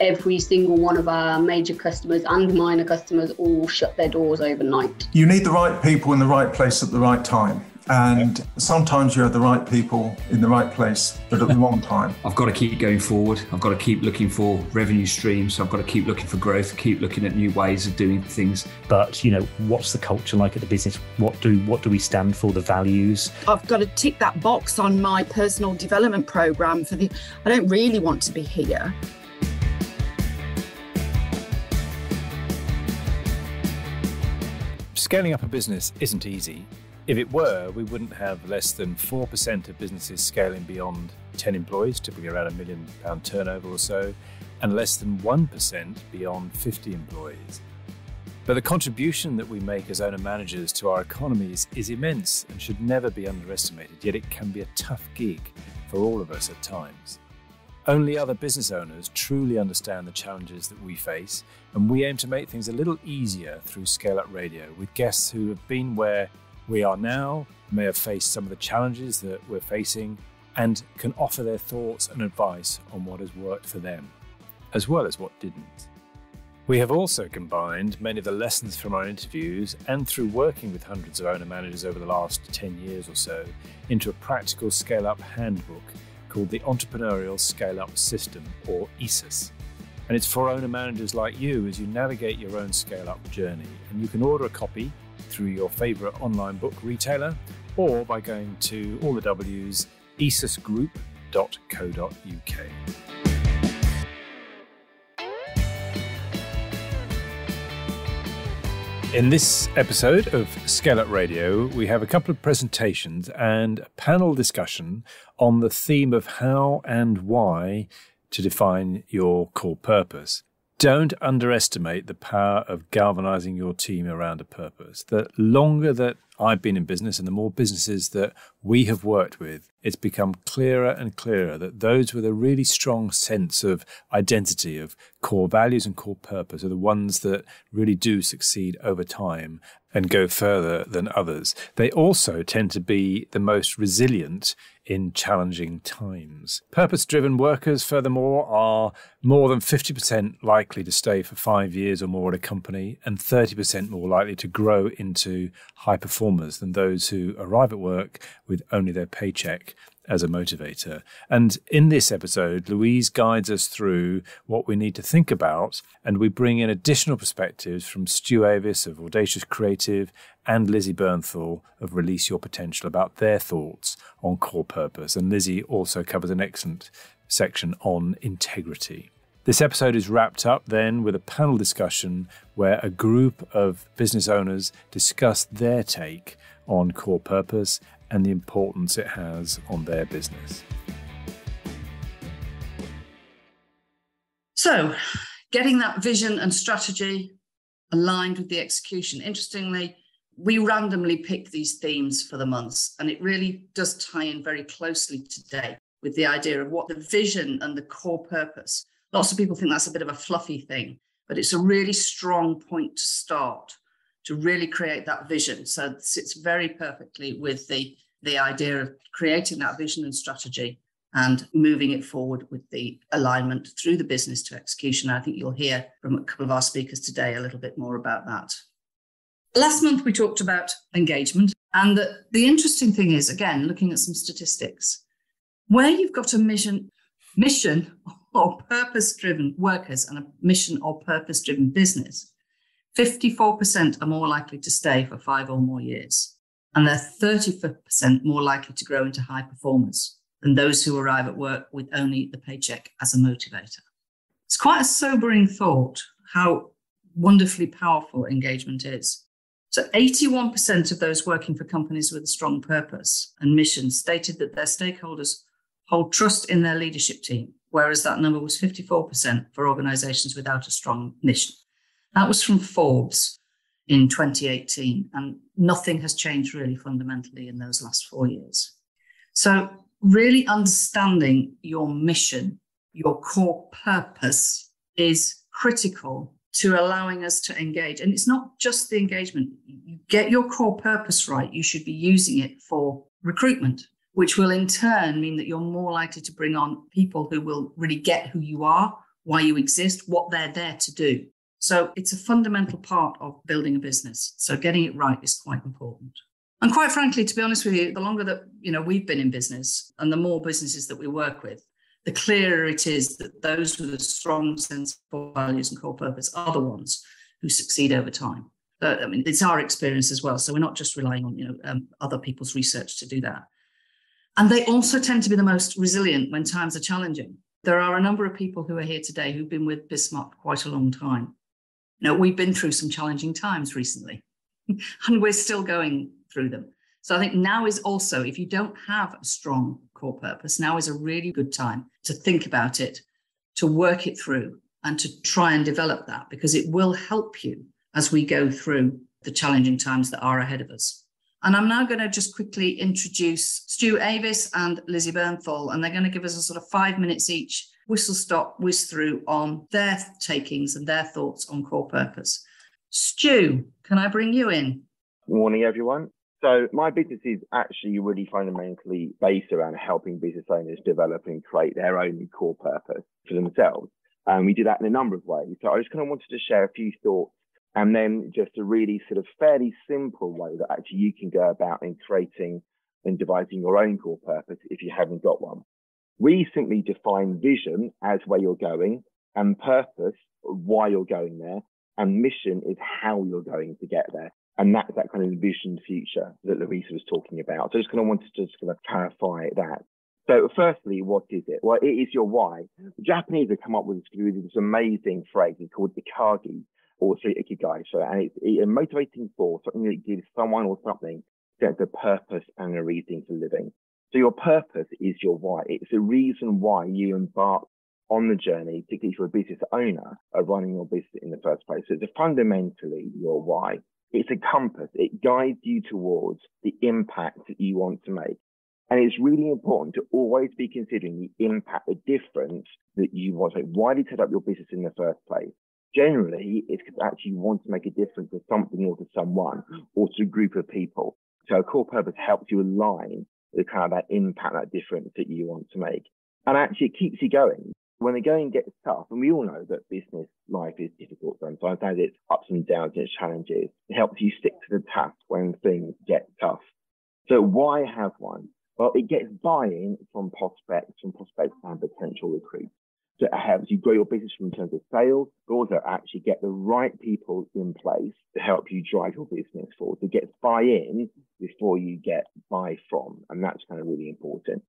every single one of our major customers and minor customers all shut their doors overnight. You need the right people in the right place at the right time. And sometimes you have the right people in the right place, but at the wrong time. I've got to keep going forward. I've got to keep looking for revenue streams. I've got to keep looking for growth, keep looking at new ways of doing things. But, you know, what's the culture like at the business? What do we stand for, the values? I've got to tick that box on my personal development program I don't really want to be here. Scaling up a business isn't easy. If it were, we wouldn't have less than 4% of businesses scaling beyond 10 employees, typically around £1 million turnover or so, and less than 1% beyond 50 employees. But the contribution that we make as owner-managers to our economies is immense and should never be underestimated, yet it can be a tough gig for all of us at times. Only other business owners truly understand the challenges that we face, and we aim to make things a little easier through ScaleUp Radio with guests who have been where we are now, may have faced some of the challenges that we're facing, and can offer their thoughts and advice on what has worked for them, as well as what didn't. We have also combined many of the lessons from our interviews and through working with hundreds of owner-managers over the last 10 years or so into a practical scale-up handbook called the Entrepreneurial Scale-Up System, or ESUS. And it's for owner-managers like you as you navigate your own scale-up journey. And you can order a copy through your favourite online book retailer or by going to all the W's, esusgroup.co.uk. In this episode of ScaleUp Radio, we have a couple of presentations and a panel discussion on the theme of how and why to define your core purpose. Don't underestimate the power of galvanizing your team around a purpose. The longer that I've been in business and the more businesses that we have worked with, it's become clearer and clearer that those with a really strong sense of identity, of core values and core purpose, are the ones that really do succeed over time and go further than others. They also tend to be the most resilient in challenging times. Purpose-driven workers, furthermore, are more than 50% likely to stay for 5 years or more at a company and 30% more likely to grow into high performers than those who arrive at work with only their paycheck as a motivator. And in this episode, Louise guides us through what we need to think about, and we bring in additional perspectives from Stu Avis of Audacious Creative and Lizzy Bernthal of Release Your Potential about their thoughts on core purpose. And Lizzy also covers an excellent section on integrity. This episode is wrapped up then with a panel discussion where a group of business owners discuss their take on core purpose and the importance it has on their business. So, getting that vision and strategy aligned with the execution. Interestingly, we randomly pick these themes for the months, and it really does tie in very closely today with the idea of what the vision and the core purpose. Lots of people think that's a bit of a fluffy thing, but it's a really strong point to start to really create that vision. So it sits very perfectly with the idea of creating that vision and strategy and moving it forward with the alignment through the business to execution. I think you'll hear from a couple of our speakers today a little bit more about that. Last month, we talked about engagement. And the interesting thing is, again, looking at some statistics, where you've got a mission or purpose-driven workers and a mission or purpose-driven business, 54% are more likely to stay for 5 or more years. And they're 35% more likely to grow into high performers than those who arrive at work with only the paycheck as a motivator. It's quite a sobering thought how wonderfully powerful engagement is. So 81% of those working for companies with a strong purpose and mission stated that their stakeholders hold trust in their leadership team, whereas that number was 54% for organizations without a strong mission. That was from Forbes in 2018, and nothing has changed really fundamentally in those last 4 years. So really understanding your mission, your core purpose is critical to allowing us to engage. And it's not just the engagement. You get your core purpose right, you should be using it for recruitment, which will in turn mean that you're more likely to bring on people who will really get who you are, why you exist, what they're there to do. So it's a fundamental part of building a business. So getting it right is quite important. And quite frankly, to be honest with you, the longer that we've been in business and the more businesses that we work with, the clearer it is that those with a strong sense of core values and core purpose are the ones who succeed over time. It's our experience as well. So we're not just relying on other people's research to do that. And they also tend to be the most resilient when times are challenging. There are a number of people who are here today who've been with Bismarck for quite a long time. We've been through some challenging times recently, and we're still going through them. So I think now is also, if you don't have a strong core purpose, now is a really good time to think about it, to work it through, and to try and develop that, because it will help you as we go through the challenging times that are ahead of us. And I'm now going to just quickly introduce Stu Avis and Lizzy Bernthal, and they're going to give us a sort of 5 minutes each, whistle stop, whiz through on their takings and their thoughts on core purpose. Stu, can I bring you in? Good morning, everyone. So my business is actually really fundamentally based around helping business owners develop and create their own core purpose for themselves. And we do that in a number of ways. So I just kind of wanted to share a few thoughts, and then just a really sort of fairly simple way that actually you can go about in creating and devising your own core purpose if you haven't got one. We simply define vision as where you're going, and purpose, why you're going there, and mission is how you're going to get there. And that's that kind of envisioned future that Louise was talking about. So I just kind of wanted to just kind of clarify that. So firstly, what is it? Well, it is your why. The Japanese have come up with this amazing phrase. It's called ikagi, or ikigai. So, and it's a motivating force, something that gives someone or something sense of purpose and a reason for living. So your purpose is your why. It's the reason why you embark on the journey, particularly if you're a business owner, of running your business in the first place. So it's fundamentally your why. It's a compass. It guides you towards the impact that you want to make. And it's really important to always be considering the impact, the difference that you want to make. Why did you set up your business in the first place? Generally, it's because actually you want to make a difference to something or to someone or to a group of people. So a core purpose helps you align the kind of that impact, that difference that you want to make. And actually it keeps you going. When the going gets tough, and we all know that business life is difficult sometimes, it's ups and downs and it's challenges. It helps you stick to the task when things get tough. So why have one? Well, it gets buy-in from prospects and potential recruits. So it helps you grow your business in terms of sales, but also actually get the right people in place to help you drive your business forward. It gets buy-in before you get buy from, and that's kind of really important.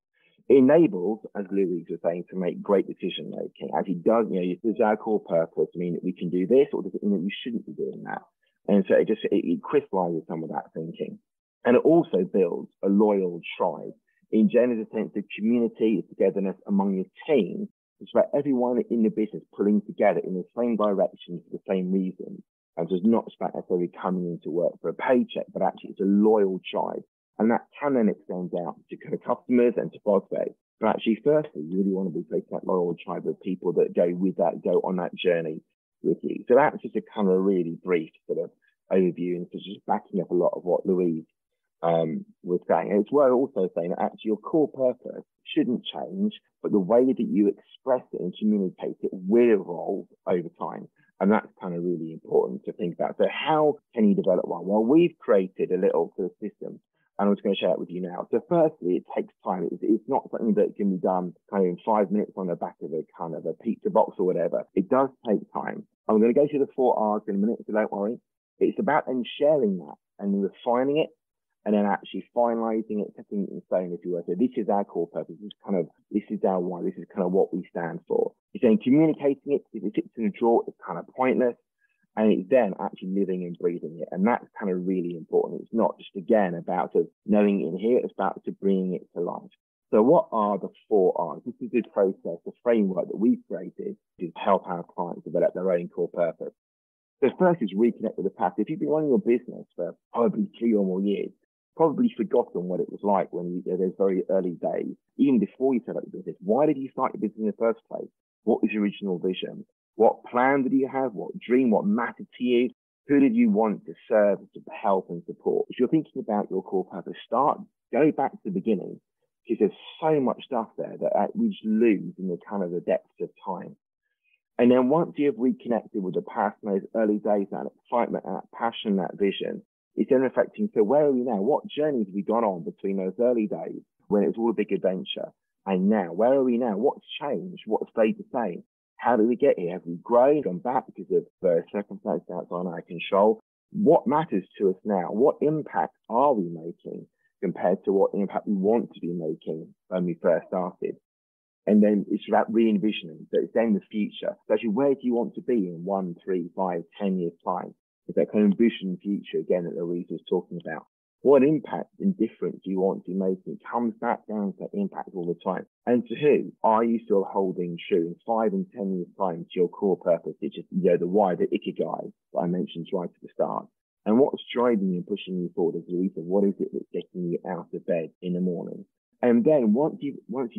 It enables, as Louise was saying, to make great decision making. As it does, does our core purpose mean that we can do this, or does it mean that we shouldn't be doing that? And so it crystallizes some of that thinking. And it also builds a loyal tribe. In general, a sense of community, togetherness among your team. It's about everyone in the business pulling together in the same direction for the same reason. And so it's not just about necessarily coming into work for a paycheck, but actually it's a loyal tribe. And that can then extend out to kind of customers and to prospects. But actually, firstly, you really want to be creating that loyal tribe of people that go on that journey with you. So that's just a kind of really brief sort of overview, and it's just backing up a lot of what Louise was saying. And it's worth also saying that actually your core purpose shouldn't change, but the way that you express it and communicate it will evolve over time. And that's kind of really important to think about. So how can you develop one? Well, we've created a little sort of system, and I'm just going to share it with you now. So firstly, it takes time. It's not something that can be done kind of in 5 minutes on the back of a kind of a pizza box or whatever. It does take time. I'm going to go through the 4 R's in a minute, so don't worry. It's about then sharing that and refining it, and then actually finalizing it, setting it in stone, if you were. So this is our core purpose. This is our why. This is kind of what we stand for. It's then communicating it. If it sits in a drawer, it's kind of pointless. And it's then actually living and breathing it. And that's kind of really important. It's not just, again, about sort of knowing it in here. It's about bringing it to life. So what are the 4 R's? This is a process, a framework that we've created to help our clients develop their own core purpose. So first is reconnect with the past. If you've been running your business for probably 3 or more years, probably forgotten what it was like when those very early days, even before you set up your business. Why did you start your business in the first place? What was your original vision? What plan did you have? What dream? What mattered to you? Who did you want to serve, to help and support? If you're thinking about your core purpose, go back to the beginning, because there's so much stuff there that we just lose in the kind of the depths of time. And then once you've reconnected with the past, those early days, that excitement, that passion, that vision, it's then reflecting, so where are we now? What journeys have we gone on between those early days when it was all a big adventure and now? Where are we now? What's changed? What's stayed the same? How did we get here? Have we grown, gone back because of circumstances outside our control? What matters to us now? What impact are we making compared to what impact we want to be making when we first started? And then it's about re-envisioning. So it's then the future. So actually, where do you want to be in 1, 3, 5, 10 years' time? It's that kind of envision future again that Louise was talking about. What impact and difference do you want to be making? It comes back down to that impact all the time. And to who? Are you still holding true in 5 and 10 years' time to your core purpose, which is, the why, the ikigai that I mentioned right at the start? And what's driving you and pushing you forward? As Louise said, what is it that's getting you out of bed in the morning? And then once you've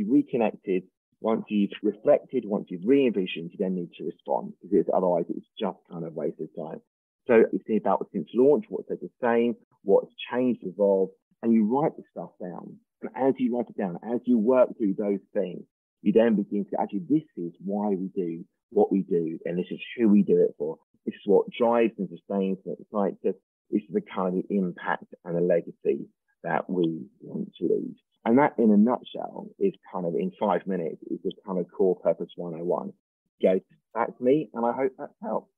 reconnected, once you've reflected, once you've re-envisioned, you then need to respond, because otherwise it's just kind of waste of time. So it's about since launch, what's the same, what's changed, evolved, and you write the stuff down. And as you write it down, as you work through those things, you then begin to actually, this is why we do what we do, and this is who we do it for. This is what drives and sustains and excites us. This is the kind of impact and the legacy that we want to leave. And that, in a nutshell, is kind of in 5 minutes, is the kind of core purpose 101. Go, that's me, and I hope that's helped.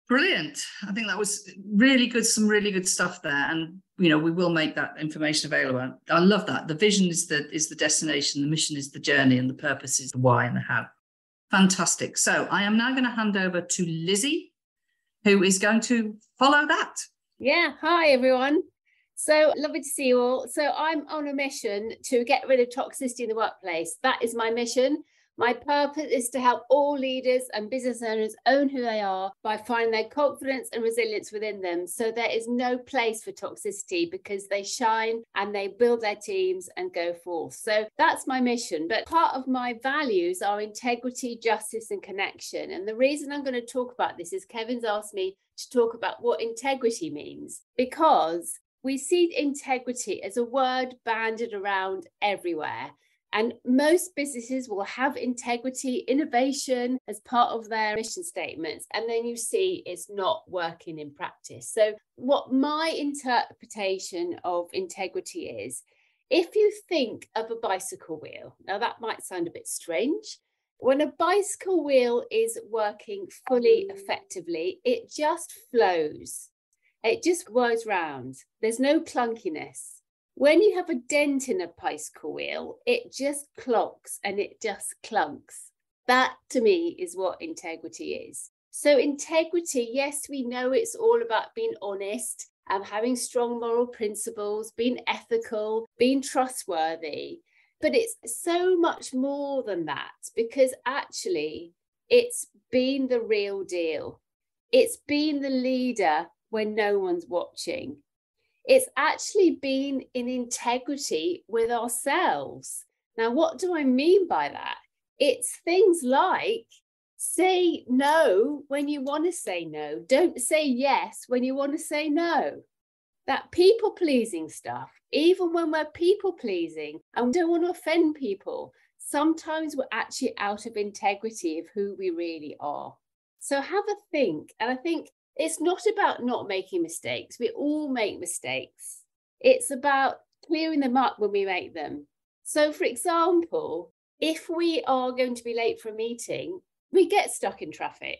Brilliant. I think that was really good, some really good stuff there. And, we will make that information available. I love that. The vision is the destination, the mission is the journey, and the purpose is the why and the how. Fantastic. So I am now going to hand over to Lizzy, who is going to follow that. Yeah. Hi, everyone. So lovely to see you all. So I'm on a mission to get rid of toxicity in the workplace. That is my mission. My purpose is to help all leaders and business owners own who they are by finding their confidence and resilience within them. So there is no place for toxicity, because they shine and they build their teams and go forth. So that's my mission. But part of my values are integrity, justice, and connection. And the reason I'm going to talk about this is Kevin's asked me to talk about what integrity means, because we see integrity as a word bandied around everywhere. And most businesses will have integrity, innovation as part of their mission statements. And then you see it's not working in practice. So what my interpretation of integrity is, if you think of a bicycle wheel, now that might sound a bit strange. When a bicycle wheel is working fully effectively, it just flows. It just goes round. There's no clunkiness. When you have a dent in a bicycle wheel, it just clocks and it just clunks. That, to me, is what integrity is. So integrity, yes, we know it's all about being honest, having strong moral principles, being ethical, being trustworthy. But it's so much more than that, because actually it's being the real deal. It's being the leader when no one's watching. It's actually being in integrity with ourselves. Now, what do I mean by that? It's things like say no when you want to say no. Don't say yes when you want to say no. That people-pleasing stuff, even when we're people-pleasing and don't want to offend people, sometimes we're actually out of integrity of who we really are. So have a think. And I think it's not about not making mistakes. We all make mistakes. It's about clearing them up when we make them. So, for example, if we are going to be late for a meeting, we get stuck in traffic.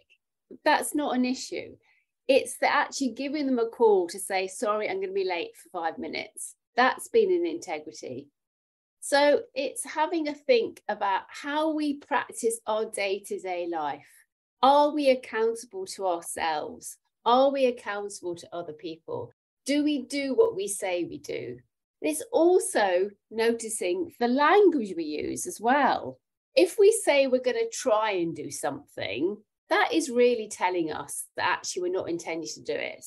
That's not an issue. It's actually giving them a call to say, sorry, I'm going to be late for 5 minutes. That's been in integrity. So it's having a think about how we practice our day-to-day life. Are we accountable to ourselves? Are we accountable to other people? Do we do what we say we do? It's also noticing the language we use as well. If we say we're going to try and do something, that is really telling us that actually we're not intending to do it.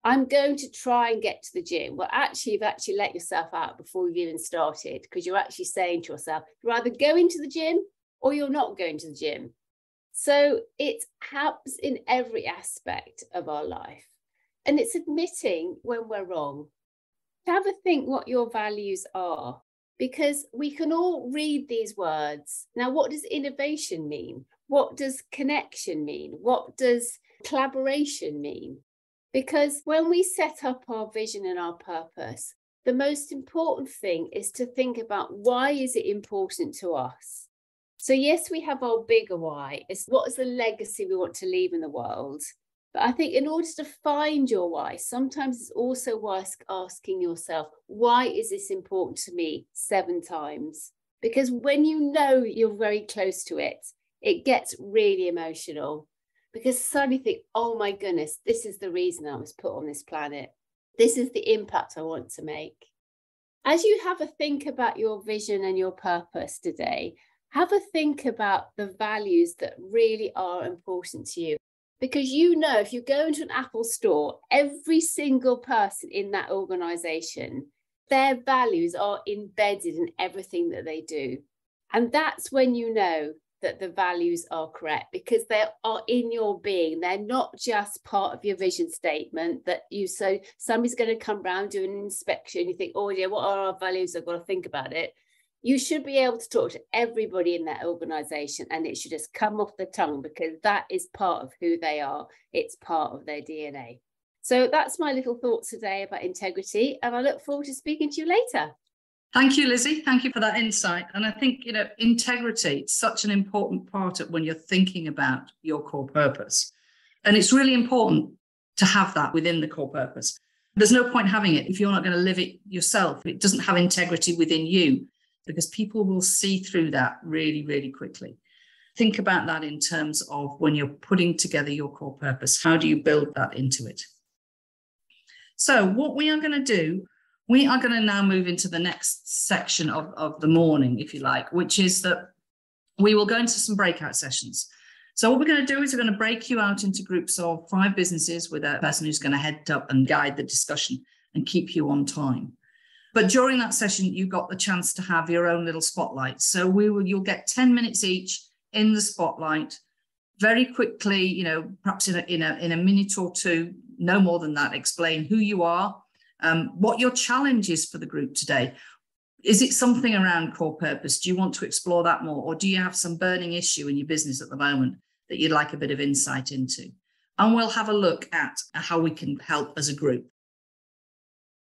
I'm going to try and get to the gym. Well, actually, you've actually let yourself out before you've even started, because you're actually saying to yourself, you're either going to the gym or you're not going to the gym. So it happens in every aspect of our life. And it's admitting when we're wrong. Have a think what your values are. because we can all read these words. Now, what does innovation mean? What does connection mean? What does collaboration mean? Because when we set up our vision and our purpose, the most important thing is to think about, why is it important to us? So yes, we have our bigger why. It's what is the legacy we want to leave in the world? But I think in order to find your why, sometimes it's also worth asking yourself, why is this important to me 7 times? Because when you know you're very close to it, it gets really emotional, because suddenly you think, oh my goodness, this is the reason I was put on this planet. This is the impact I want to make. As you have a think about your vision and your purpose today, have a think about the values that really are important to you. Because you know, if you go into an Apple store, every single person in that organization, their values are embedded in everything that they do. And that's when you know that the values are correct, because they are in your being. They're not just part of your vision statement that you, so somebody's going to come around, do an inspection, you think, oh yeah, what are our values? I've got to think about it. You should be able to talk to everybody in that organization, and it should just come off the tongue, because that is part of who they are. It's part of their DNA. So that's my little thoughts today about integrity, and I look forward to speaking to you later. Thank you, Lizzy. Thank you for that insight. And I think, integrity is such an important part of when you're thinking about your core purpose. And it's really important to have that within the core purpose. There's no point having it if you're not going to live it yourself. It doesn't have integrity within you, because people will see through that really, really quickly. Think about that in terms of when you're putting together your core purpose. How do you build that into it? So what we are going to do, we are going to now move into the next section of the morning, if you like, which is that we will go into some breakout sessions. So what we're going to do is we're going to break you out into groups of 5 businesses with a person who's going to head up and guide the discussion and keep you on time. But during that session, you got the chance to have your own little spotlight. So you'll get 10 minutes each in the spotlight. Very quickly, perhaps in a minute or 2, no more than that, explain who you are, what your challenge is for the group today. Is it something around core purpose? Do you want to explore that more? Or do you have some burning issue in your business at the moment that you'd like a bit of insight into? And we'll have a look at how we can help as a group.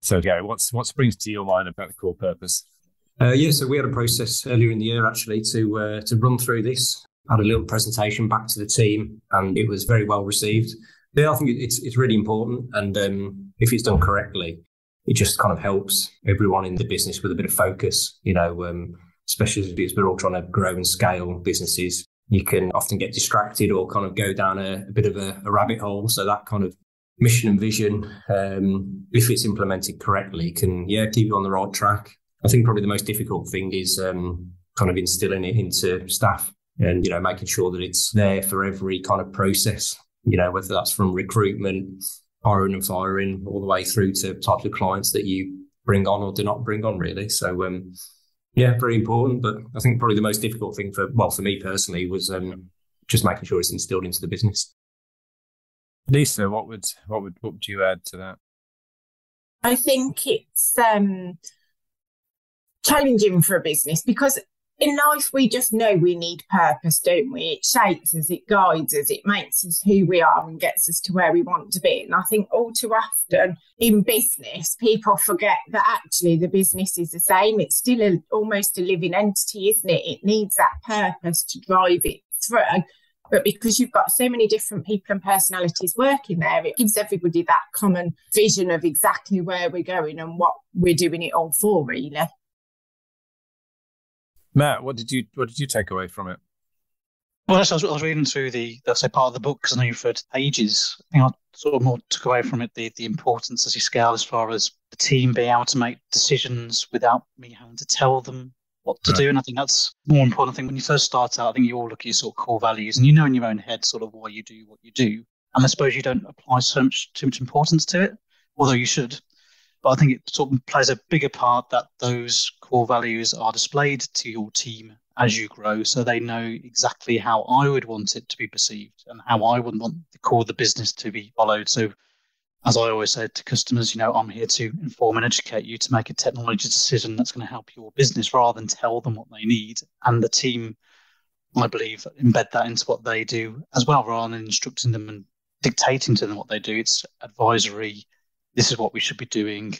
So, Gary, what springs to your mind about the core purpose? So we had a process earlier in the year, actually, to run through this. I had a little presentation back to the team, and it was very well received. Yeah, I think it's really important, and if it's done correctly, it just kind of helps everyone in the business with a bit of focus, especially as we're all trying to grow and scale businesses. You can often get distracted or kind of go down a bit of a rabbit hole. So that kind of mission and vision, if it's implemented correctly, can keep you on the right track. I think probably the most difficult thing is kind of instilling it into staff and, making sure that it's there for every kind of process, whether that's from recruitment, hiring and firing, all the way through to types of clients that you bring on or do not bring on, really. So, very important. But I think probably the most difficult thing for me personally was just making sure it's instilled into the business. Lisa, what would you add to that? I think it's challenging for a business, because in life we just know we need purpose, don't we? It shapes us, it guides us, it makes us who we are and gets us to where we want to be. And I think all too often in business, people forget that actually the business is the same. It's still almost a living entity, isn't it? It needs that purpose to drive it through. But because you've got so many different people and personalities working there, it gives everybody that common vision of exactly where we're going and what we're doing it all for, really. Matt, what did you take away from it? Well, I was reading through the part of the book, because I know you've read Ages. I think I sort of more took away from it the importance as you scale, as far as the team being able to make decisions without me having to tell them what to do. And I think that's the more important thing. When you first start out, I think you all look at your sort of core values, and in your own head sort of why you do what you do. And I suppose you don't apply too much importance to it, although you should. But I think it sort of plays a bigger part that those core values are displayed to your team as you grow, so they know exactly how I would want it to be perceived and how I would want the core of the business to be followed. So as I always say to customers, I'm here to inform and educate you to make a technology decision that's going to help your business rather than tell them what they need. And the team, I believe, embed that into what they do as well, rather than instructing them and dictating to them what they do. It's advisory. This is what we should be doing.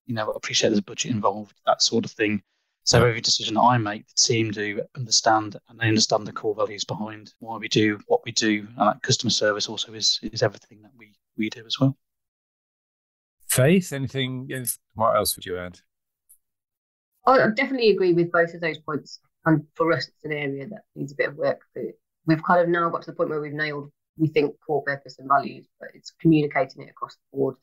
Appreciate there's a budget involved, that sort of thing. So every decision that I make, the team do understand, and they understand the core values behind why we do what we do. And that customer service also is everything that we do as well. Faith, what else would you add? I definitely agree with both of those points. And for us, it's an area that needs a bit of work. We've kind of now got to the point where we've nailed, we think, core purpose and values, but it's communicating it across the board.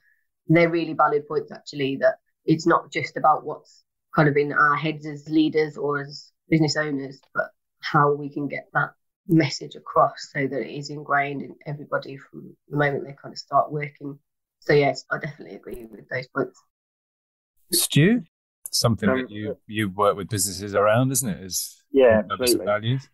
And they're really valid points, actually, that it's not just about what's kind of in our heads as leaders or as business owners, but how we can get that message across so that it is ingrained in everybody from the moment they kind of start working. So yes, I definitely agree with those points. Stu, something that you work with businesses around, isn't it? Purpose and values.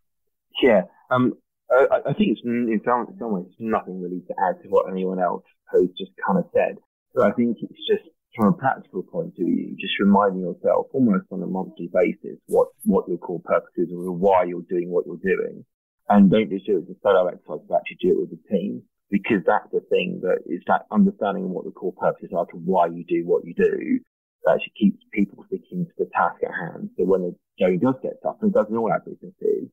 Yeah, I think it's in some ways nothing really to add to what anyone else has just kind of said. But I think it's just from a practical point of view, just reminding yourself almost on a monthly basis what your core purpose is or why you're doing what you're doing. And don't just do it as a solo exercise, but actually do it with the team, because that's the thing that is that understanding what the core purposes are to why you do what you do that actually keeps people sticking to the task at hand. So when the going does get tough, and it does in all our businesses,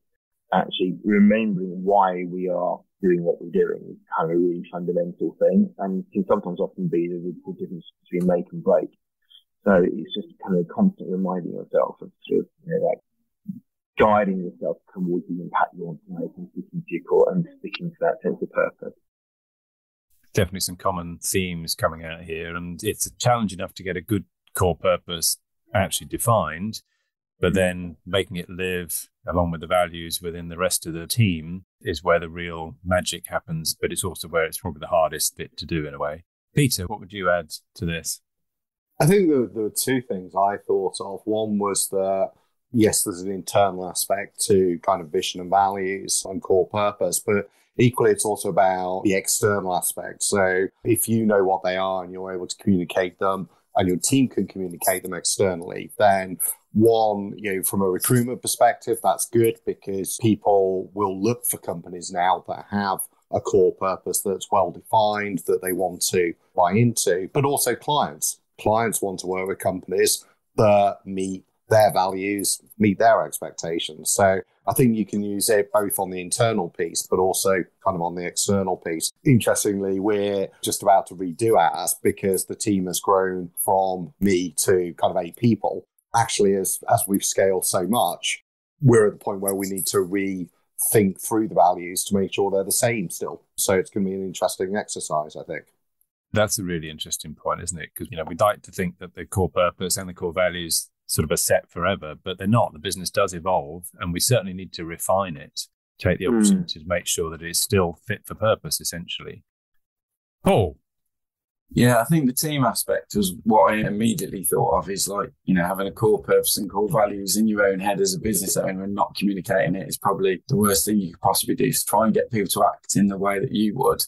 actually remembering why we are doing what we're doing is kind of a really fundamental thing, and can sometimes often be the difference between make and break. So it's just kind of constantly reminding yourself of sort of, like guiding yourself towards the impact you want to make and sticking to your core and sticking to that sense of purpose. Definitely some common themes coming out here, and it's a challenge enough to get a good core purpose actually defined, but then making it live along with the values within the rest of the team is where the real magic happens, but it's also where it's probably the hardest bit to do in a way. Peter, what would you add to this? I think there were two things I thought of. One was that, yes, there's an internal aspect to kind of vision and values and core purpose, but equally it's also about the external aspect. So if you know what they are and you're able to communicate them and your team can communicate them externally, then one, from a recruitment perspective, that's good because people will look for companies now that have a core purpose that's well defined, that they want to buy into, but also clients. Clients want to work with companies that meet their values, meet their expectations. So I think you can use it both on the internal piece, but also kind of on the external piece. Interestingly, we're just about to redo ours because the team has grown from me to kind of 8 people. Actually, as we've scaled so much, we're at the point where we need to rethink through the values to make sure they're the same still. So it's going to be an interesting exercise, I think. That's a really interesting point, isn't it? Because, we'd like to think that the core purpose and the core values sort of are set forever, but they're not. The business does evolve, and we certainly need to refine it, take the opportunity to make sure that it's still fit for purpose, essentially. Paul? Yeah, I think the team aspect was what I immediately thought of is like, having a core purpose and core values in your own head as a business owner and not communicating it is probably the worst thing you could possibly do, is try and get people to act in the way that you would.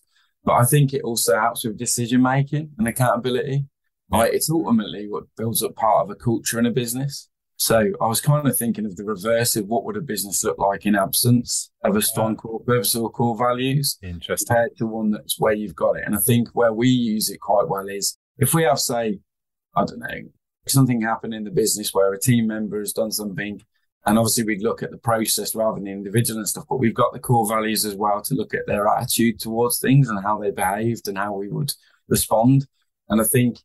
But I think it also helps with decision making and accountability. Like, it's ultimately what builds up part of a culture in a business. So I was kind of thinking of the reverse of what would a business look like in absence of a strong core purpose or core values. Interesting. Compared to one that's where you've got it. And I think where we use it quite well is if we have, say, I don't know, something happen in the business where a team member has done something, and obviously we'd look at the process rather than the individual and stuff, but we've got the core values as well to look at their attitude towards things and how they behaved and how we would respond. And I think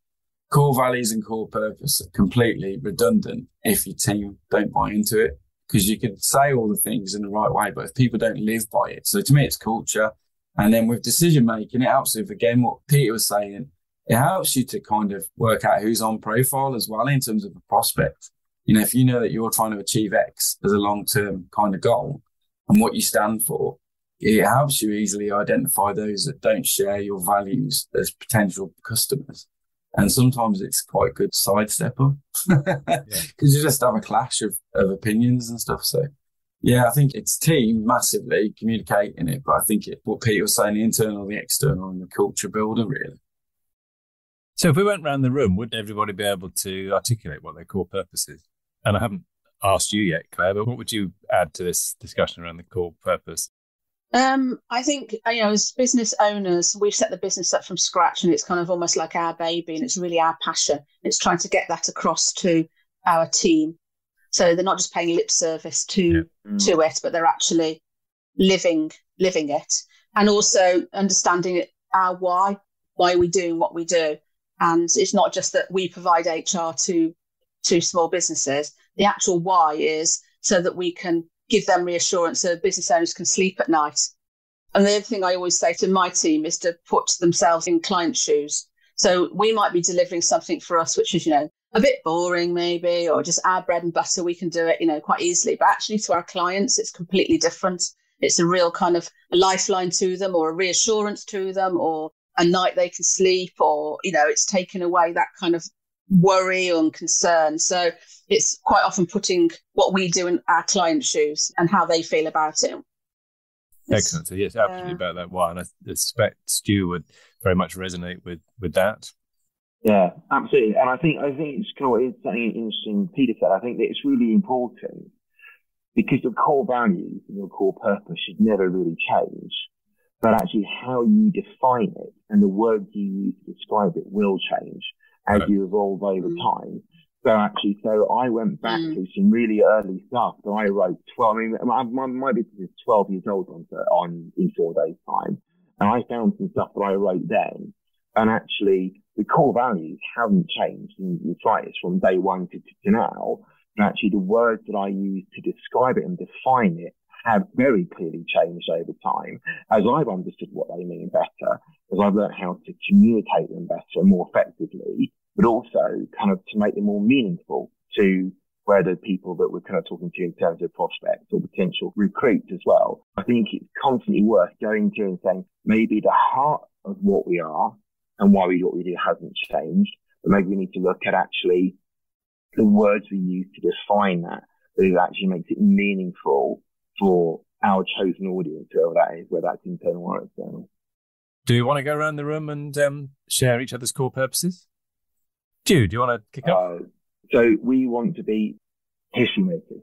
core values and core purpose are completely redundant if your team don't buy into it, because you could say all the things in the right way, but if people don't live by it. So to me, it's culture. And then with decision making, it helps with, again, what Peter was saying, it helps you to kind of work out who's on profile as well in terms of a prospect. If you know that you're trying to achieve X as a long-term kind of goal and what you stand for, it helps you easily identify those that don't share your values as potential customers. And sometimes it's quite a good sidestepper because you just have a clash of opinions and stuff. So, yeah, I think it's team massively communicating it. But I think what Peter was saying, the internal, the external, and the culture builder, really. So if we went round the room, would everybody be able to articulate what their core purpose is? And I haven't asked you yet, Claire, but what would you add to this discussion around the core purpose? I think, as business owners, we've set the business up from scratch, and it's kind of almost like our baby, and it's really our passion. It's trying to get that across to our team. So they're not just paying lip service to it, but they're actually living it. And also understanding our why are we doing what we do. And it's not just that we provide HR to small businesses. The actual why is so that we can give them reassurance so business owners can sleep at night. And the other thing I always say to my team is to put themselves in client shoes. So we might be delivering something for us, which is, a bit boring maybe, or just our bread and butter. We can do it, quite easily. But actually to our clients, it's completely different. It's a real kind of a lifeline to them, or a reassurance to them, or a night they can sleep, or, it's taken away that kind of worry and concern. So it's quite often putting what we do in our client's shoes and how they feel about it. Excellent. So yes, absolutely about that why. And I suspect Stu would very much resonate with that. Yeah, absolutely. And I think it's something interesting Peter said. I think that it's really important because your core values and your core purpose should never really change. But actually how you define it and the words you use to describe it will change as you evolve over time. So I went back to some really early stuff that I wrote 12. I mean, my business is 12 years old in 4 days' time. And I found some stuff that I wrote then. And actually, the core values haven't changed in the slightest from day one to now. And actually, the words that I use to describe it and define it have very clearly changed over time as I've understood what they mean better, as I've learned how to communicate them better and more effectively, but also kind of to make them more meaningful to where the people that we're kind of talking to in terms of prospects or potential recruits as well. I think it's constantly worth going through and saying maybe the heart of what we are and why we do what we do hasn't changed, but maybe we need to look at actually the words we use to define that it actually makes it meaningful for our chosen audience, whoever that is, whether that's internal or external. Do you want to go around the room and share each other's core purposes? Jude, do you want to kick off? So we want to be history makers.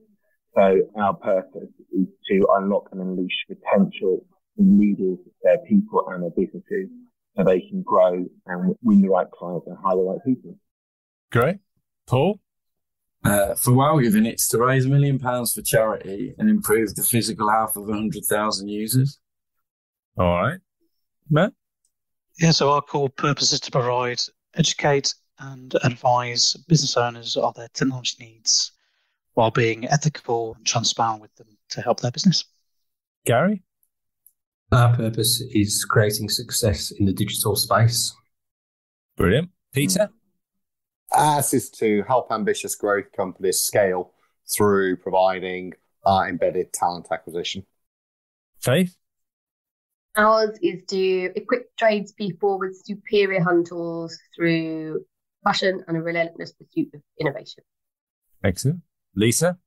So our purpose is to unlock and unleash potential in leaders, their people and their businesses so they can grow and win the right clients and hire the right people. Great. Paul? For Wellgiving, it's to raise £1 million for charity and improve the physical health of 100,000 users. All right. Matt? Yeah, so our core purpose is to provide, educate and advise business owners of their technology needs while being ethical and transparent with them to help their business. Gary? Our purpose is creating success in the digital space. Brilliant. Peter? Ours is to help ambitious growth companies scale through providing embedded talent acquisition. Faith? Ours is to equip tradespeople with superior hunt tools through passion and a relentless pursuit of innovation. Excellent. Lisa?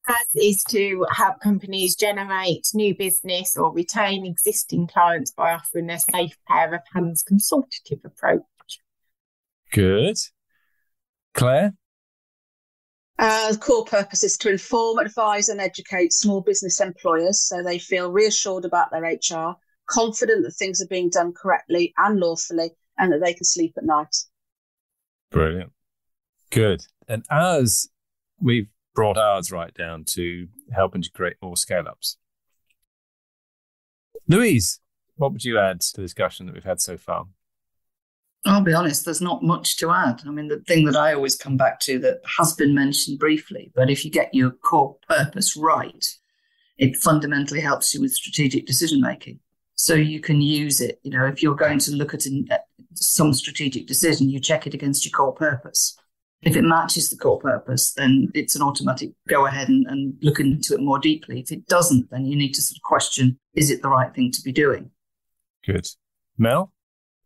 Ours is to help companies generate new business or retain existing clients by offering a safe pair of hands consultative approach. Good. Claire? Core purpose is to inform, advise and educate small business employers so they feel reassured about their HR, confident that things are being done correctly and lawfully, and that they can sleep at night. Brilliant. Good. And ours, we've brought ours right down to helping to create more scale-ups. Louise, what would you add to the discussion that we've had so far? I'll be honest, there's not much to add. I mean, the thing that I always come back to that has been mentioned briefly, but if you get your core purpose right, it fundamentally helps you with strategic decision making. So you can use it, if you're going to look at some strategic decision, you check it against your core purpose. If it matches the core purpose, then it's an automatic go ahead and look into it more deeply. If it doesn't, then you need to sort of question, is it the right thing to be doing? Good. Mel?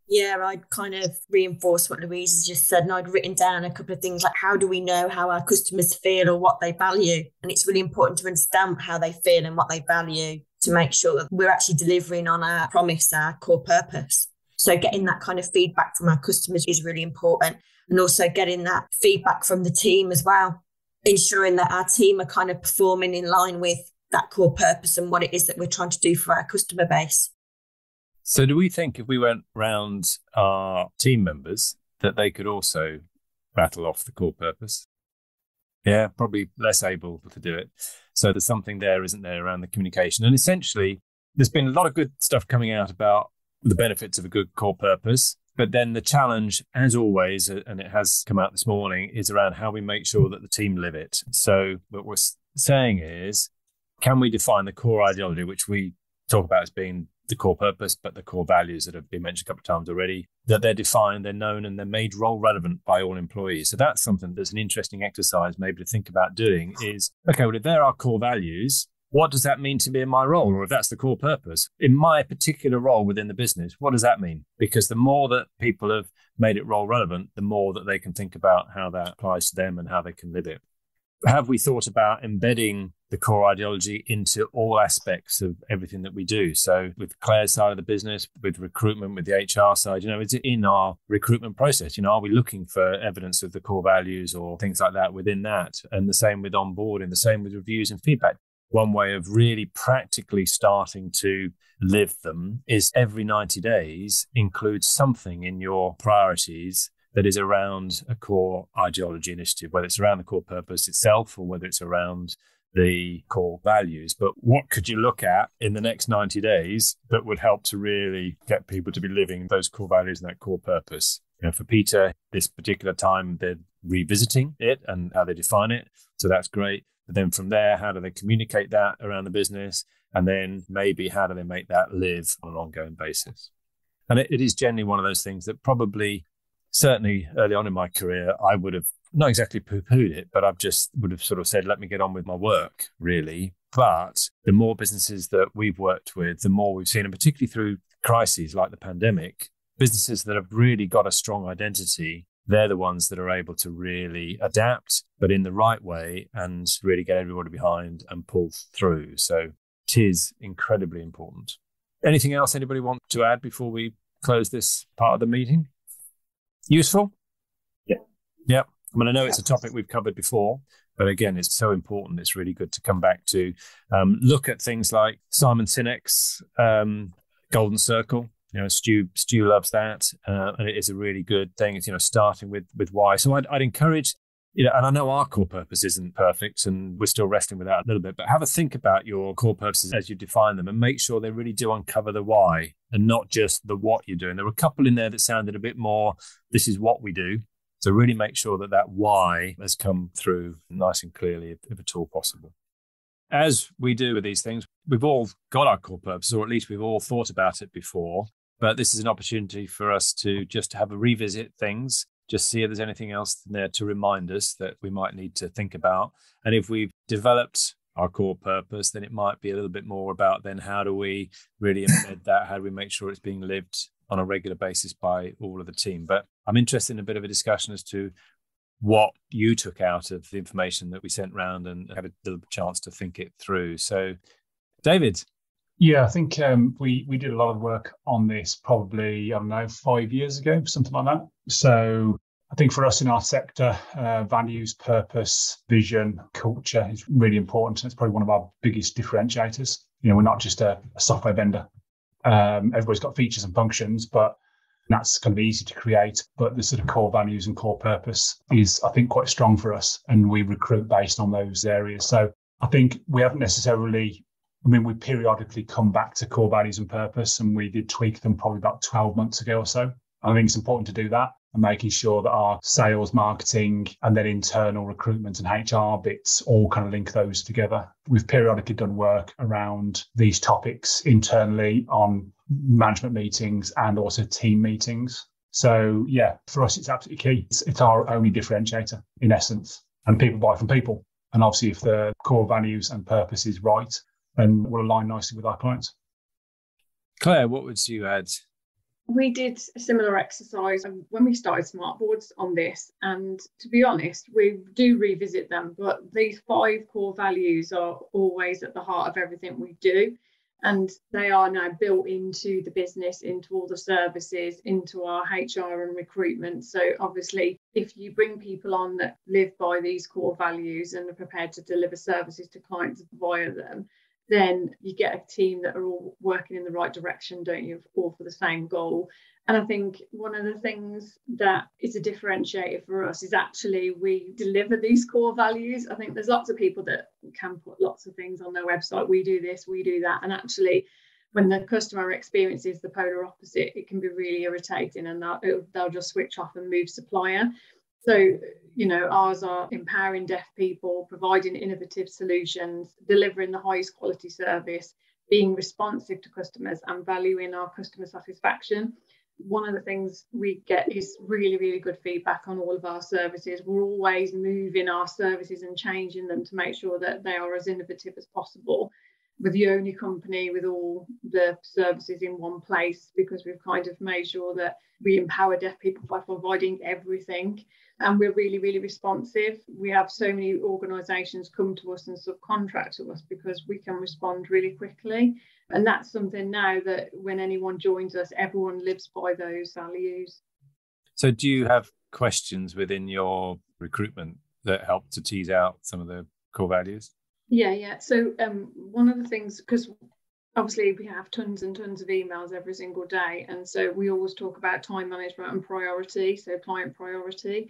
Yeah, I'd kind of reinforce what Louise has just said, and I'd written down a couple of things like how do we know how our customers feel or what they value? And it's really important to understand how they feel and what they value to make sure that we're actually delivering on our promise, our core purpose. So getting that kind of feedback from our customers is really important, and also getting that feedback from the team as well, ensuring that our team are kind of performing in line with that core purpose and what it is that we're trying to do for our customer base. So do we think if we went round our team members that they could also rattle off the core purpose? Yeah, probably less able to do it. So there's something there, isn't there, around the communication. And essentially, there's been a lot of good stuff coming out about the benefits of a good core purpose. But then the challenge, as always, and it has come out this morning, is around how we make sure that the team live it. So what we're saying is, can we define the core ideology, which we talk about as being the core purpose, but the core values that have been mentioned a couple of times already, that they're defined, they're known, and they're made role relevant by all employees. So that's something that's an interesting exercise maybe to think about doing is, okay, well, if there are core values, what does that mean to me in my role? Or if that's the core purpose, in my particular role within the business, what does that mean? Because the more that people have made it role relevant, the more that they can think about how that applies to them and how they can live it. Have we thought about embedding the core ideology into all aspects of everything that we do? So with Claire's side of the business, with recruitment, with the HR side, is it in our recruitment process? Are we looking for evidence of the core values or things like that within that? And the same with onboarding, the same with reviews and feedback. One way of really practically starting to live them is every 90 days include something in your priorities that is around a core ideology initiative, whether it's around the core purpose itself or whether it's around the core values. But what could you look at in the next 90 days that would help to really get people to be living those core values and that core purpose? For Peter, this particular time, they're revisiting it and how they define it. So that's great. But then from there, how do they communicate that around the business? And then maybe how do they make that live on an ongoing basis? And it is generally one of those things that probably, certainly early on in my career, I would have not exactly poo-pooed it, but would have sort of said, let me get on with my work, really. But the more businesses that we've worked with, the more we've seen, and particularly through crises like the pandemic, businesses that have really got a strong identity, they're the ones that are able to really adapt, but in the right way, and really get everybody behind and pull through. So it is incredibly important. Anything else anybody want to add before we close this part of the meeting? Useful? Yeah. I know it's a topic we've covered before, but again, it's so important. It's really good to come back to look at things like Simon Sinek's Golden Circle. Stu loves that, and it is a really good thing. It's starting with why. So I'd encourage, and I know our core purpose isn't perfect, and we're still wrestling with that a little bit. But have a think about your core purposes as you define them, and make sure they really do uncover the why and not just the what you're doing. There were a couple in there that sounded a bit more, this is what we do. So really make sure that why has come through nice and clearly, if at all possible. As we do with these things, we've all got our core purpose, or at least we've all thought about it before. But this is an opportunity for us to just have a revisit things, just see if there's anything else there to remind us that we might need to think about. And if we've developed our core purpose, then it might be a little bit more about then how do we really embed that? How do we make sure it's being lived on a regular basis by all of the team? But I'm interested in a bit of a discussion as to what you took out of the information that we sent round and had a little chance to think it through. So, David. Yeah, I think we did a lot of work on this probably, 5 years ago, something like that. So I think for us in our sector, values, purpose, vision, culture is really important. It's probably one of our biggest differentiators. We're not just a software vendor. Everybody's got features and functions, but that's kind of easy to create. But the sort of core values and core purpose is, I think, quite strong for us, and we recruit based on those areas. So I think we haven't necessarily, we periodically come back to core values and purpose, and we did tweak them probably about 12 months ago or so. I think it's important to do that, and making sure that our sales, marketing, and then internal recruitment and HR bits all kind of link those together. We've periodically done work around these topics internally on management meetings and also team meetings. So yeah, for us, it's absolutely key. It's our only differentiator in essence, and people buy from people. And obviously if the core values and purpose is right, then we'll align nicely with our clients. Claire, what would you add? We did a similar exercise when we started Smart Boards on this, and to be honest, we do revisit them, but these 5 core values are always at the heart of everything we do. And they are now built into the business, into all the services, into our HR and recruitment. So obviously, if you bring people on that live by these core values and are prepared to deliver services to clients via them, then you get a team that are all working in the right direction, don't you, all for the same goal. And I think one of the things that is a differentiator for us is actually we deliver these core values. I think there's lots of people that can put lots of things on their website. We do this, we do that. And actually, when the customer experiences the polar opposite, it can be really irritating, and they'll just switch off and move supplier. So, ours are empowering deaf people, providing innovative solutions, delivering the highest quality service, being responsive to customers, and valuing our customer satisfaction. One of the things we get is really, really good feedback on all of our services. We're always moving our services and changing them to make sure that they are as innovative as possible. We're the only company with all the services in one place, because we've kind of made sure that we empower deaf people by providing everything. And we're really, really responsive. We have so many organisations come to us and subcontract to us because we can respond really quickly. And that's something now that when anyone joins us, everyone lives by those values. So do you have questions within your recruitment that help to tease out some of the core values? Yeah. So one of the things, because obviously we have tons and tons of emails every single day. And so we always talk about time management and priority, so client priority,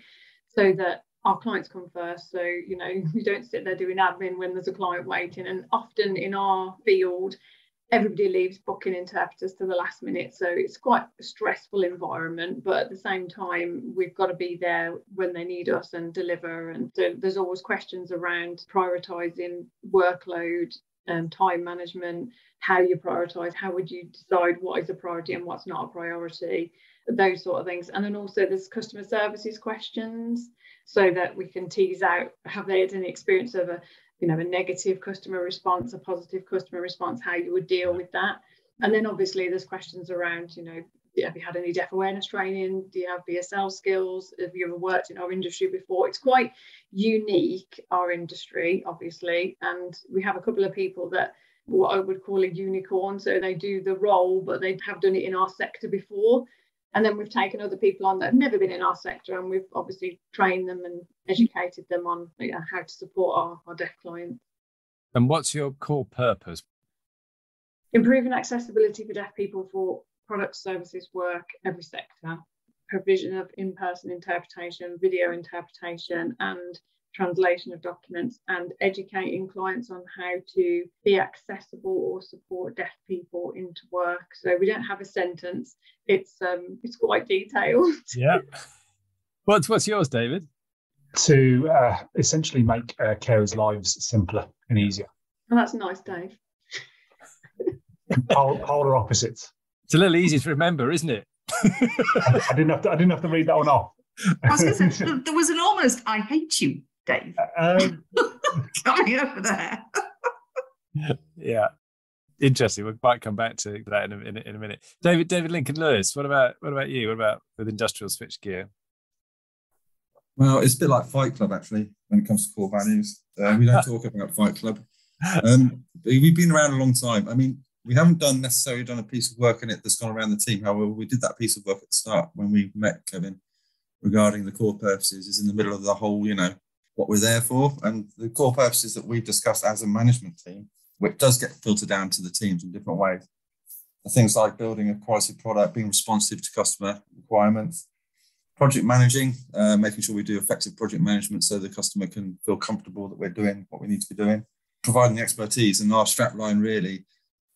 so that our clients come first. So, you don't sit there doing admin when there's a client waiting. And often in our field, everybody leaves booking interpreters to the last minute. So it's quite a stressful environment, but at the same time, we've got to be there when they need us and deliver. And so there's always questions around prioritising workload, time management, how you prioritise, how would you decide what is a priority and what's not a priority, those sort of things. And then also there's customer services questions, so that we can tease out, have they had any experience of a negative customer response, a positive customer response, how you would deal with that. And then obviously there's questions around, have you had any deaf awareness training? Do you have BSL skills? Have you ever worked in our industry before? It's quite unique, our industry, obviously. And we have a couple of people that what I would call a unicorn. So they do the role, but they have done it in our sector before. And then we've taken other people on that have never been in our sector, and we've obviously trained them and educated them on how to support our deaf clients. And what's your core purpose? Improving accessibility for deaf people for products, services, work, every sector. Provision of in-person interpretation, video interpretation, and translation of documents, and educating clients on how to be accessible or support deaf people into work. So we don't have a sentence. It's quite detailed. Yeah. What's yours, David? To essentially make carers' lives simpler and easier. Oh, that's nice, Dave. Polar opposites. It's a little easy to remember, isn't it? I didn't have to read that one off. I was going to say, there was an almost "I hate you," Dave, coming over there. Yeah, interesting. We might come back to that in a minute. David Lincoln Lewis, what about you? What about with industrial switchgear? Well, it's a bit like Fight Club, actually, when it comes to core values. We don't talk about Fight Club. We've been around a long time. I mean, we haven't necessarily done a piece of work in it that's gone around the team. However, we did that piece of work at the start when we met Kevin regarding the core purposes. Is in the middle of the whole, what we're there for. And the core purposes that we've discussed as a management team, which does get filtered down to the teams in different ways. Things like building a quality product, being responsive to customer requirements, project managing, making sure we do effective project management so the customer can feel comfortable that we're doing what we need to be doing, providing expertise. And our strap line really,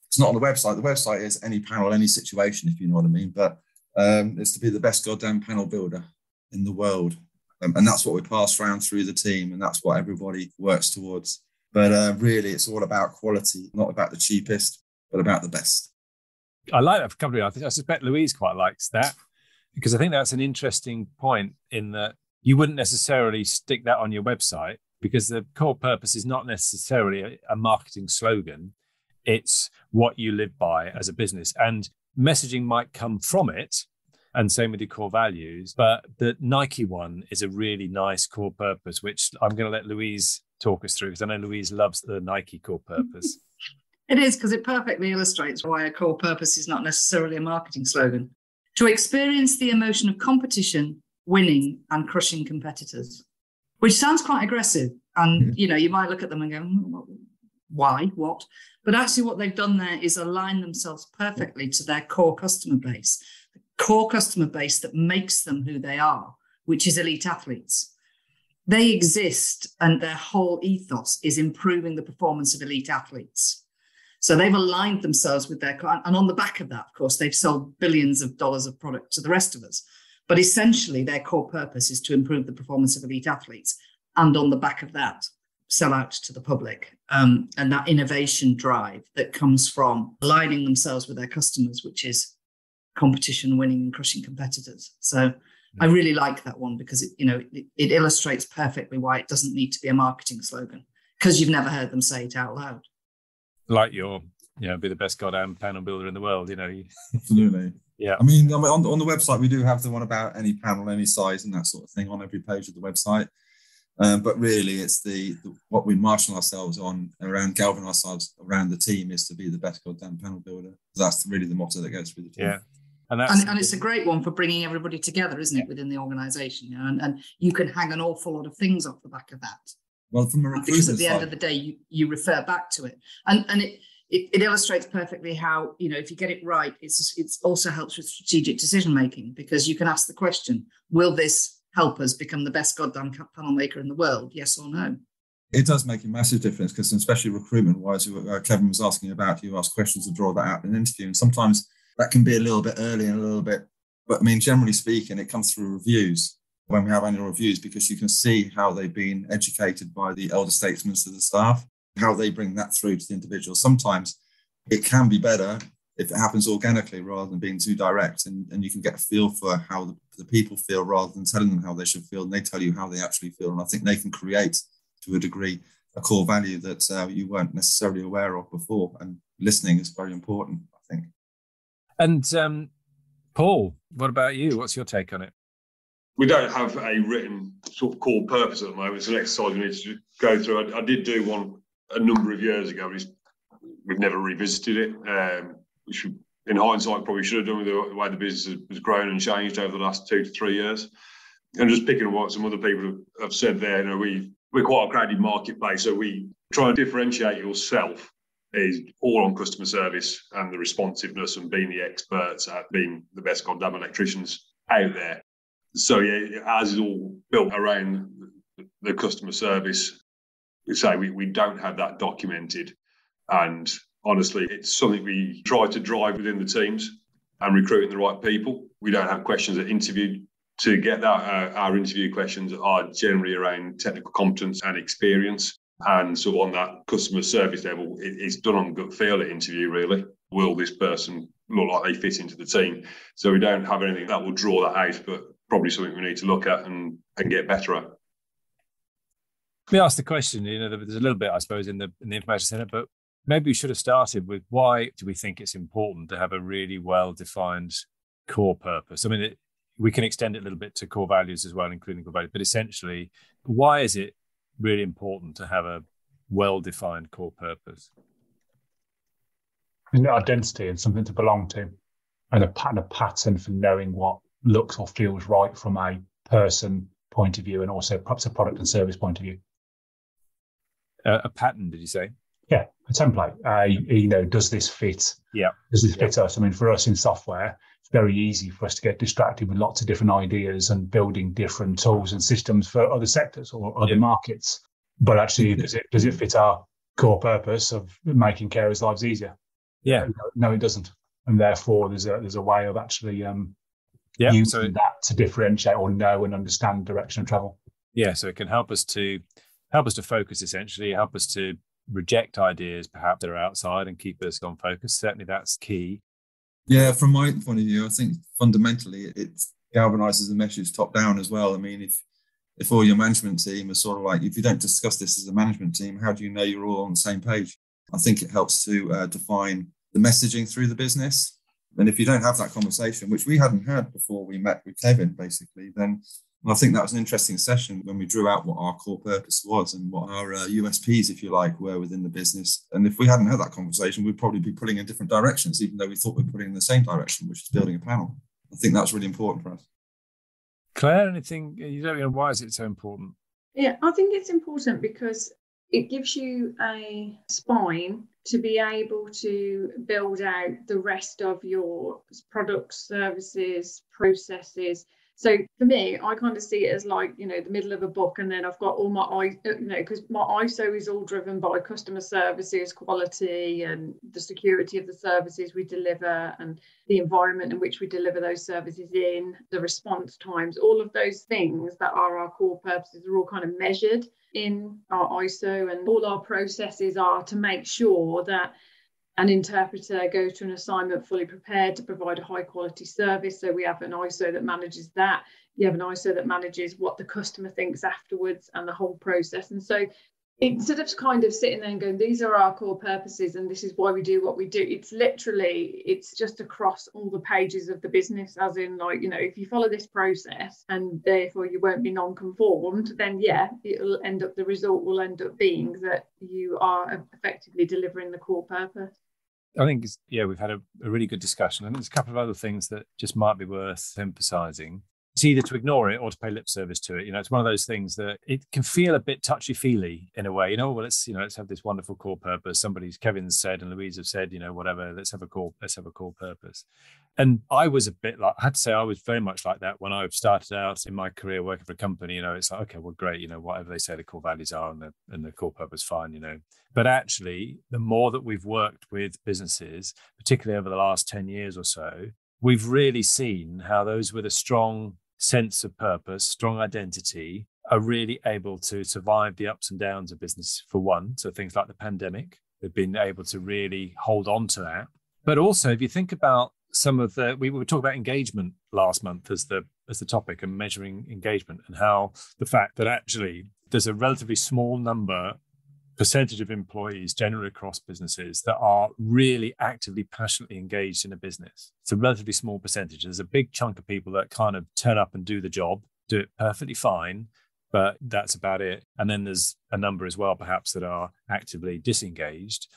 it's not on the website. The website is any panel, any situation, if you know what I mean. But it's to be the best goddamn panel builder in the world. And that's what we pass around through the team, and that's what everybody works towards. But really, it's all about quality, not about the cheapest, but about the best. I like that for company. I suspect Louise quite likes that, because I think that's an interesting point in that you wouldn't necessarily stick that on your website, because the core purpose is not necessarily a marketing slogan. It's what you live by as a business, and messaging might come from it, and same with your core values. But the Nike one is a really nice core purpose, which I'm going to let Louise talk us through, because I know Louise loves the Nike core purpose. It is, because it perfectly illustrates why a core purpose is not necessarily a marketing slogan. To experience the emotion of competition, winning and crushing competitors, which sounds quite aggressive. And, you might look at them and go, why, what? But actually what they've done there is align themselves perfectly to their core customer base, the core customer base that makes them who they are, which is elite athletes. They exist and their whole ethos is improving the performance of elite athletes. So they've aligned themselves with their client. And on the back of that, of course, they've sold billions of dollars of product to the rest of us. But essentially, their core purpose is to improve the performance of elite athletes. And on the back of that, sell out to the public. And that innovation drive that comes from aligning themselves with their customers, which is competition, winning and crushing competitors. So I really like that one because it illustrates perfectly why it doesn't need to be a marketing slogan, because you've never heard them say it out loud. Like be the best goddamn panel builder in the world, Absolutely. Yeah. I mean, on the website, we do have the one about any panel, any size and that sort of thing on every page of the website. But really, it's what we marshal ourselves on around, galvanize ourselves around the team is to be the best goddamn panel builder. That's really the motto that goes through the team. Yeah. And it's a great one for bringing everybody together, isn't it, within the organisation? And you can hang an awful lot of things off the back of that. Well, from a recruitment because at the end of the day, you refer back to it, and it illustrates perfectly how if you get it right, it also helps with strategic decision making, because you can ask the question: will this help us become the best goddamn panel maker in the world? Yes or no? It does make a massive difference, because especially recruitment wise, Kevin was asking about, you ask questions to draw that out in an interview, and sometimes that can be a little bit early and a little bit, but I mean, generally speaking, it comes through reviews. When we have annual reviews, because you can see how they've been educated by the elder statesmen of the staff, how they bring that through to the individual. Sometimes it can be better if it happens organically rather than being too direct, and you can get a feel for how the people feel rather than telling them how they should feel, and they tell you how they actually feel. And I think they can create, to a degree, a core value that you weren't necessarily aware of before, and listening is very important, I think. And Paul, what about you? What's your take on it? We don't have a written sort of core purpose at the moment. It's an exercise we need to go through. I did do one a number of years ago. We've never revisited it, which in hindsight probably should have done with the way the business has grown and changed over the last 2 to 3 years. And just picking on what some other people have said there, we're quite a crowded marketplace, so we try and differentiate yourself is all on customer service and the responsiveness and being the experts at being the best goddamn electricians out there. So yeah, ours is all built around the customer service. We say we don't have that documented, and honestly, it's something we try to drive within the teams and recruiting the right people. We don't have questions at interview to get that. Our interview questions are generally around technical competence and experience, and so on that customer service level, it's done on gut feel at interview. Really, will this person look like they fit into the team? So we don't have anything that will draw that out, but probably something we need to look at and get better at. Let me ask the question, there's a little bit, I suppose, in the information centre, but maybe we should have started with, why do we think it's important to have a really well-defined core purpose? I mean, we can extend it a little bit to core values as well, including core values, but essentially, why is it really important to have a well-defined core purpose? Isn't it identity and something to belong to, and a pattern for knowing what looks or feels right from a person point of view, and also perhaps a product and service point of view? A pattern, did you say? Yeah, a template. Does this fit? Yeah. Does this fit us? I mean, for us in software, it's very easy for us to get distracted with lots of different ideas and building different tools and systems for other sectors or other markets. But actually, does it fit our core purpose of making carers' lives easier? Yeah. No, it doesn't. And therefore, there's a way of actually using that to differentiate or know and understand direction of travel. Yeah, so it can help us to focus, essentially, help us to reject ideas perhaps that are outside and keep us on focus. Certainly that's key. Yeah, from my point of view, I think fundamentally it galvanizes the message top down as well. I mean, if all your management team are sort of like, if you don't discuss this as a management team, how do you know you're all on the same page? I think it helps to define the messaging through the business. And if you don't have that conversation, which we hadn't had before we met with Kevin, basically, then And I think that was an interesting session when we drew out what our core purpose was and what our USPs, if you like, were within the business. And if we hadn't had that conversation, we'd probably be pulling in different directions, even though we thought we were putting in the same direction, which is building a panel. I think that's really important for us. Claire, anything, you don't know, why is it so important? Yeah, I think it's important because it gives you a spine to be able to build out the rest of your products, services, processes. So for me, I kind of see it as like, you know, the middle of a book, and then I've got all my, you know, because my ISO is all driven by customer services, quality, and the security of the services we deliver, and the environment in which we deliver those services in, the response times, all of those things that are our core purposes are all kind of measured in our ISO, and all our processes are to make sure that an interpreter goes to an assignment fully prepared to provide a high quality service. So we have an ISO that manages that. You have an ISO that manages what the customer thinks afterwards and the whole process. And so instead of kind of sitting there and going, these are our core purposes and this is why we do what we do, it's just across all the pages of the business, as in, like, you know, if you follow this process and therefore you won't be non-conformed, then yeah, the result will end up being that you are effectively delivering the core purpose. I think, we've had a really good discussion. I think there's a couple of other things that just might be worth emphasising. It's either to ignore it or to pay lip service to it. You know, it's one of those things that it can feel a bit touchy-feely in a way. You know, well, let's have this wonderful core purpose. Kevin's said and Louise have said, you know, whatever, let's have a core purpose. And I was a bit like, I had to say I was very much like that when I started out in my career working for a company. You know, it's like, okay, well, great, you know, whatever they say the core values are and the core purpose, fine, you know. But actually, the more that we've worked with businesses, particularly over the last 10 years or so, we've really seen how those with a strong sense of purpose, strong identity, are really able to survive the ups and downs of business, for one. So things like the pandemic, they've been able to really hold on to that. But also, if you think about some of we were talking about engagement last month as the topic, and measuring engagement, and how the fact that actually there's a relatively small percentage of employees generally across businesses that are really actively, passionately engaged in a business. It's a relatively small percentage. There's a big chunk of people that kind of turn up and do the job, do it perfectly fine, but that's about it. And then there's a number as well, perhaps, that are actively disengaged.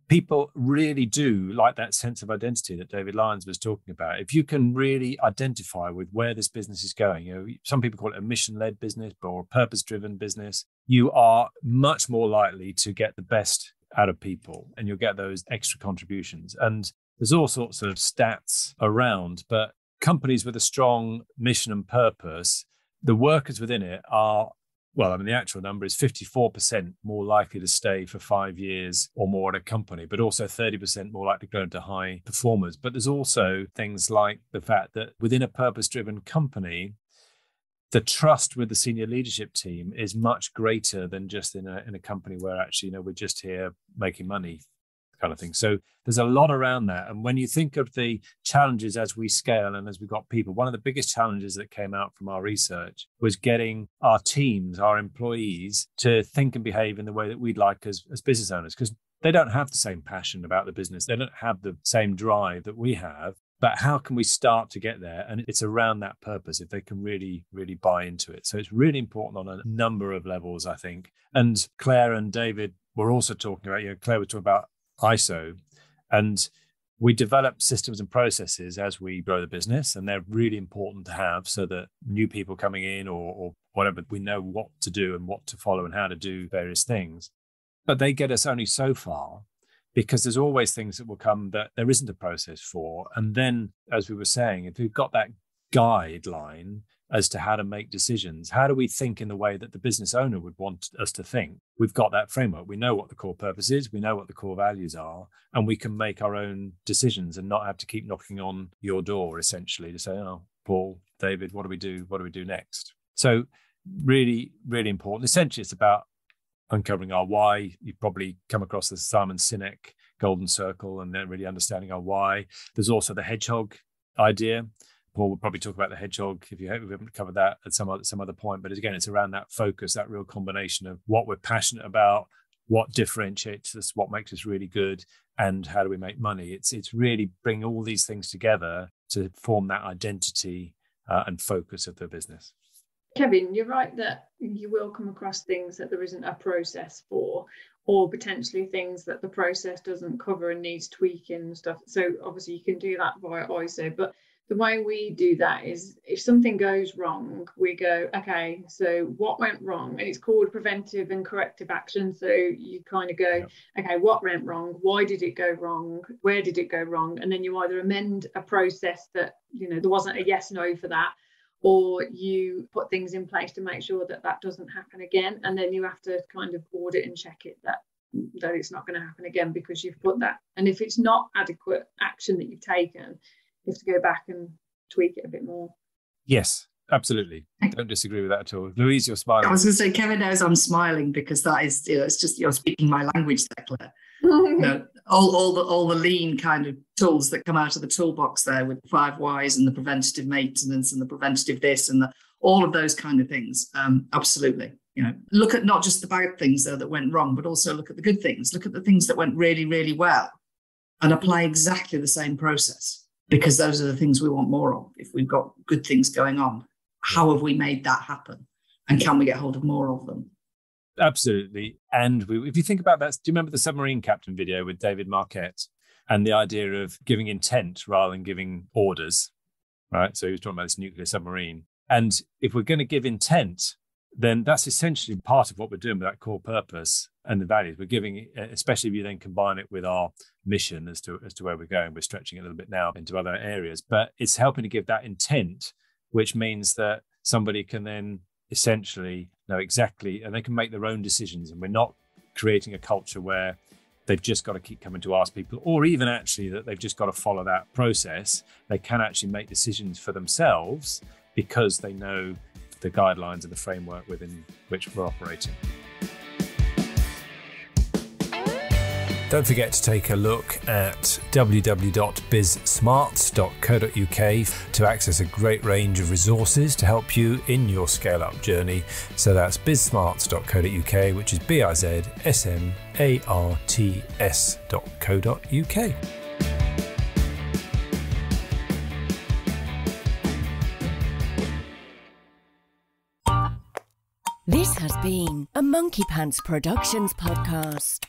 People really do like that sense of identity that David Lyons was talking about. If you can really identify with where this business is going, you know, some people call it a mission-led business or a purpose-driven business, you are much more likely to get the best out of people, and you'll get those extra contributions. And there's all sorts of stats around, but companies with a strong mission and purpose, the workers within it are, well, I mean, the actual number is 54% more likely to stay for 5 years or more at a company, but also 30% more likely to go into high performers. But there's also things like the fact that within a purpose-driven company, the trust with the senior leadership team is much greater than just in a company where actually, you know, we're just here making money kind of thing. So there's a lot around that. And when you think of the challenges as we scale and as we've got people, one of the biggest challenges that came out from our research was getting our teams, our employees, to think and behave in the way that we'd like as business owners, because they don't have the same passion about the business. They don't have the same drive that we have. But how can we start to get there? And it's around that purpose, if they can really, really buy into it. So it's really important on a number of levels, I think. And Claire and David were also talking about, you know, Claire was talking about ISO, and we develop systems and processes as we grow the business, and they're really important to have so that new people coming in or whatever, we know what to do and what to follow and how to do various things. But they get us only so far, because there's always things that will come that there isn't a process for. And then, as we were saying, if we've got that guideline as to how to make decisions, how do we think in the way that the business owner would want us to think? We've got that framework. We know what the core purpose is. We know what the core values are, and we can make our own decisions and not have to keep knocking on your door, essentially, to say, oh, Paul, David, what do we do? What do we do next? So really, really important. Essentially, it's about uncovering our why. You've probably come across the Simon Sinek Golden Circle, and then really understanding our why. There's also the hedgehog idea. Paul will probably talk about the hedgehog if we haven't covered that at some other point. But again, it's around that focus, that real combination of what we're passionate about, what differentiates us, what makes us really good, and how do we make money. It's really bringing all these things together to form that identity and focus of the business. Kevin, you're right that you will come across things that there isn't a process for, or potentially things that the process doesn't cover and needs tweaking and stuff. So obviously you can do that via ISO, but the way we do that is if something goes wrong, we go, okay, so what went wrong? And it's called preventive and corrective action. So you kind of go, okay, what went wrong? Why did it go wrong? Where did it go wrong? And then you either amend a process that, there wasn't a yes, no for that, or you put things in place to make sure that that doesn't happen again. And then you have to kind of audit and check it that it's not going to happen again because you've put that. And if it's not adequate action that you've taken, you have to go back and tweak it a bit more. Yes, absolutely. Don't disagree with that at all. Louise, you're smiling. I was going to say, Kevin knows I'm smiling because that is, it's just you're speaking my language there, Claire. All the lean kind of tools that come out of the toolbox there with 5 whys and the preventative maintenance and the preventative this and all of those kind of things. Absolutely. Look at not just the bad things though that went wrong, but also look at the good things. Look at the things that went really, really well and apply exactly the same process. Because those are the things we want more of. If we've got good things going on, how have we made that happen? And can we get hold of more of them? Absolutely. And if you think about that, do you remember the submarine captain video with David Marquette and the idea of giving intent rather than giving orders, right? So he was talking about this nuclear submarine. And if we're going to give intent, then that's essentially part of what we're doing with that core purpose and the values. We're giving, especially if you then combine it with our mission as to where we're going. We're stretching it a little bit now into other areas, but it's helping to give that intent, which means that somebody can then essentially know exactly, and they can make their own decisions. And we're not creating a culture where they've just got to keep coming to ask people, or even actually that they've just got to follow that process. They can actually make decisions for themselves because they know the guidelines and the framework within which we're operating. Don't forget to take a look at www.bizsmarts.co.uk to access a great range of resources to help you in your scale-up journey. So that's bizsmarts.co.uk, which is bizsmarts.co.uk. This has been a Monkey Pants Productions podcast.